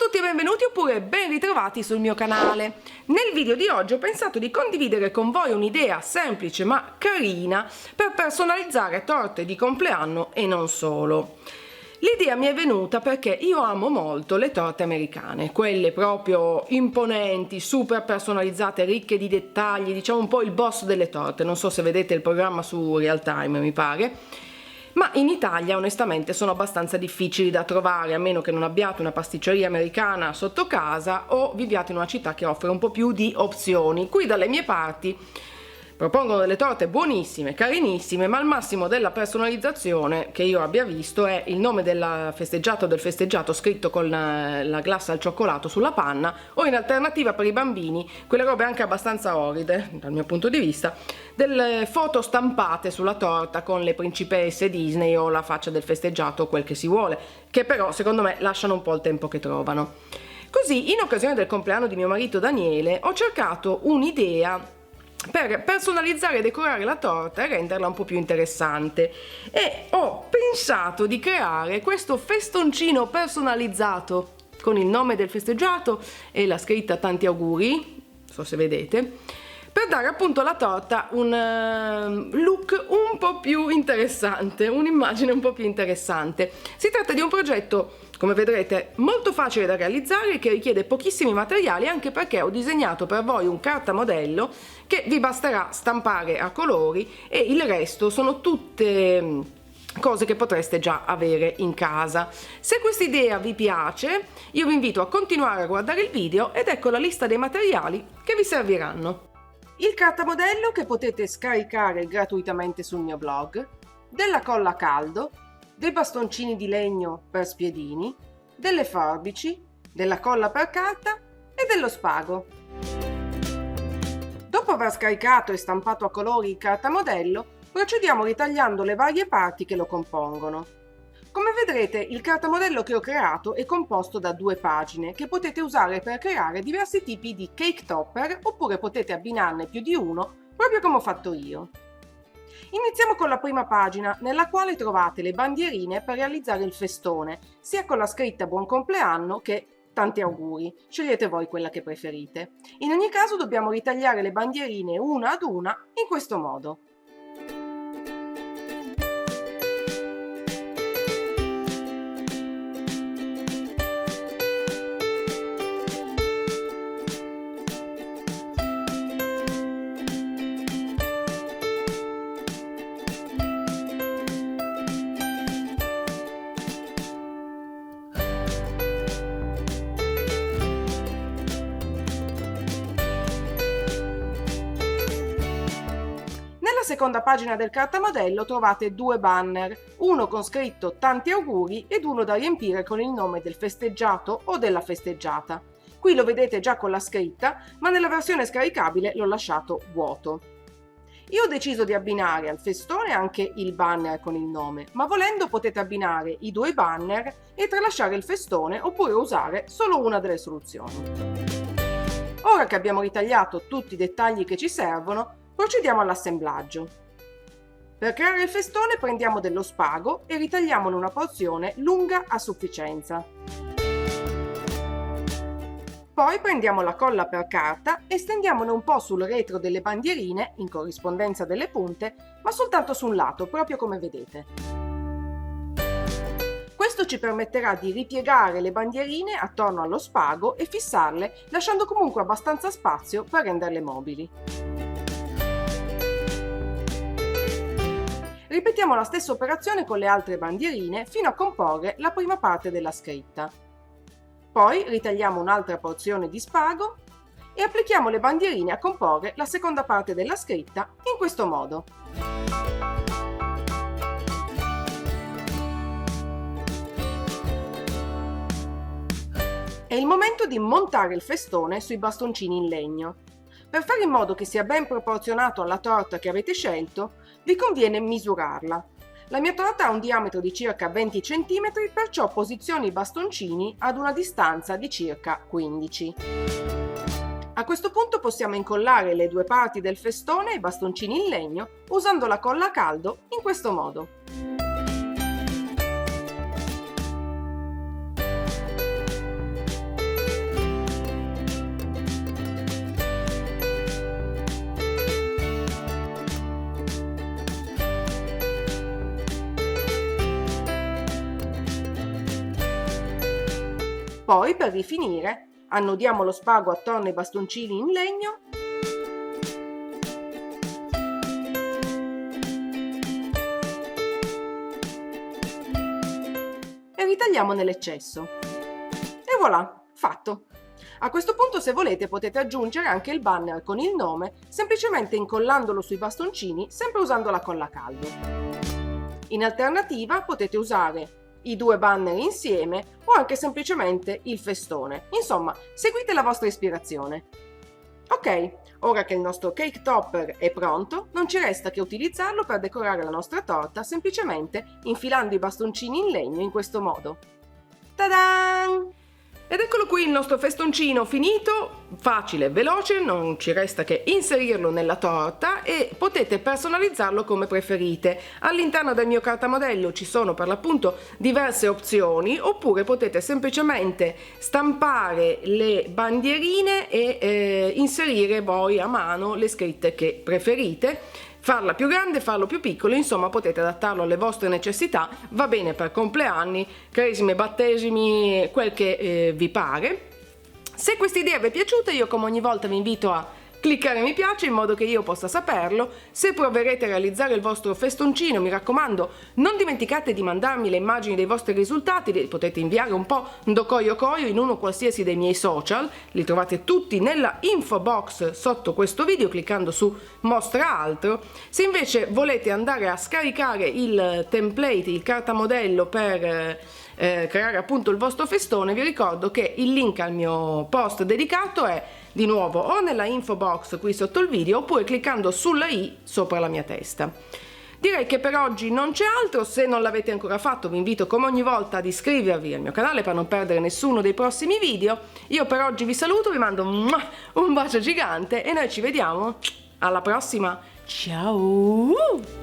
Ciao a tutti e benvenuti oppure ben ritrovati sul mio canale. Nel video di oggi ho pensato di condividere con voi un'idea semplice ma carina per personalizzare torte di compleanno e non solo. L'idea mi è venuta perché io amo molto le torte americane, quelle proprio imponenti, super personalizzate, ricche di dettagli, diciamo un po' il boss delle torte. Non so se vedete il programma su Real Time, mi pare. Ma in Italia onestamente sono abbastanza difficili da trovare, a meno che non abbiate una pasticceria americana sotto casa o viviate in una città che offre un po' più di opzioni. Qui dalle mie parti propongono delle torte buonissime, carinissime, ma al massimo della personalizzazione che io abbia visto è il nome del festeggiato scritto con la glassa al cioccolato sulla panna, o in alternativa per i bambini, quelle robe anche abbastanza orride dal mio punto di vista, delle foto stampate sulla torta con le principesse Disney o la faccia del festeggiato o quel che si vuole, che però secondo me lasciano un po' il tempo che trovano. Così, in occasione del compleanno di mio marito Daniele, ho cercato un'idea per personalizzare e decorare la torta e renderla un po' più interessante, e ho pensato di creare questo festoncino personalizzato con il nome del festeggiato e la scritta tanti auguri, non so se vedete, per dare appunto alla torta un look un po' più interessante, un'immagine un po' più interessante. Si tratta di un progetto, come vedrete, molto facile da realizzare, che richiede pochissimi materiali, anche perché ho disegnato per voi un cartamodello che vi basterà stampare a colori, e il resto sono tutte cose che potreste già avere in casa. Se questa idea vi piace, io vi invito a continuare a guardare il video ed ecco la lista dei materiali che vi serviranno. Il cartamodello che potete scaricare gratuitamente sul mio blog, della colla a caldo, dei bastoncini di legno per spiedini, delle forbici, della colla per carta e dello spago. Dopo aver scaricato e stampato a colori il cartamodello, procediamo ritagliando le varie parti che lo compongono. Come vedrete, il cartamodello che ho creato è composto da 2 pagine che potete usare per creare diversi tipi di cake topper, oppure potete abbinarne più di uno, proprio come ho fatto io. Iniziamo con la prima pagina, nella quale trovate le bandierine per realizzare il festone, sia con la scritta buon compleanno che tanti auguri. Scegliete voi quella che preferite. In ogni caso dobbiamo ritagliare le bandierine una ad una in questo modo. Nella seconda pagina del cartamodello trovate 2 banner, uno con scritto tanti auguri ed uno da riempire con il nome del festeggiato o della festeggiata. Qui lo vedete già con la scritta, ma nella versione scaricabile l'ho lasciato vuoto. Io ho deciso di abbinare al festone anche il banner con il nome, ma volendo potete abbinare i 2 banner e tralasciare il festone, oppure usare solo una delle soluzioni. Ora che abbiamo ritagliato tutti i dettagli che ci servono, procediamo all'assemblaggio. Per creare il festone prendiamo dello spago e ritagliamone una porzione lunga a sufficienza. Poi prendiamo la colla per carta e stendiamone un po' sul retro delle bandierine, in corrispondenza delle punte, ma soltanto su un lato, proprio come vedete. Questo ci permetterà di ripiegare le bandierine attorno allo spago e fissarle, lasciando comunque abbastanza spazio per renderle mobili. Ripetiamo la stessa operazione con le altre bandierine fino a comporre la prima parte della scritta. Poi ritagliamo un'altra porzione di spago e applichiamo le bandierine a comporre la seconda parte della scritta in questo modo. È il momento di montare il festone sui bastoncini in legno. Per fare in modo che sia ben proporzionato alla torta che avete scelto, vi conviene misurarla. La mia torta ha un diametro di circa 20 cm, perciò posiziono i bastoncini ad una distanza di circa 15. A questo punto possiamo incollare le 2 parti del festone ai bastoncini in legno usando la colla a caldo in questo modo. Poi, per rifinire, annodiamo lo spago attorno ai bastoncini in legno e ritagliamo nell'eccesso. E voilà, fatto! A questo punto, se volete, potete aggiungere anche il banner con il nome, semplicemente incollandolo sui bastoncini, sempre usando la colla a caldo. In alternativa potete usare i due banner insieme o anche semplicemente il festone. Insomma, seguite la vostra ispirazione. Ok, ora che il nostro cake topper è pronto, non ci resta che utilizzarlo per decorare la nostra torta semplicemente infilando i bastoncini in legno in questo modo. Ta-dan! Ed eccolo qui il nostro festoncino finito, facile e veloce, non ci resta che inserirlo nella torta e potete personalizzarlo come preferite. All'interno del mio cartamodello ci sono per l'appunto diverse opzioni, oppure potete semplicemente stampare le bandierine e inserire voi a mano le scritte che preferite. Farla più grande, farlo più piccolo, insomma potete adattarlo alle vostre necessità, va bene per compleanni, cresime, battesimi, quel che vi pare. Se questa idea vi è piaciuta, io come ogni volta vi invito a cliccare mi piace in modo che io possa saperlo. Se proverete a realizzare il vostro festoncino, mi raccomando, non dimenticate di mandarmi le immagini dei vostri risultati, li potete inviare un po' docoio coio in uno qualsiasi dei miei social, li trovate tutti nella info box sotto questo video cliccando su mostra altro. Se invece volete andare a scaricare il template, il cartamodello per creare appunto il vostro festone, vi ricordo che il link al mio post dedicato è di nuovo o nella info box qui sotto il video oppure cliccando sulla i sopra la mia testa. Direi che per oggi non c'è altro. Se non l'avete ancora fatto vi invito come ogni volta ad iscrivervi al mio canale per non perdere nessuno dei prossimi video. Io per oggi vi saluto, vi mando un bacio gigante e noi ci vediamo alla prossima. Ciao!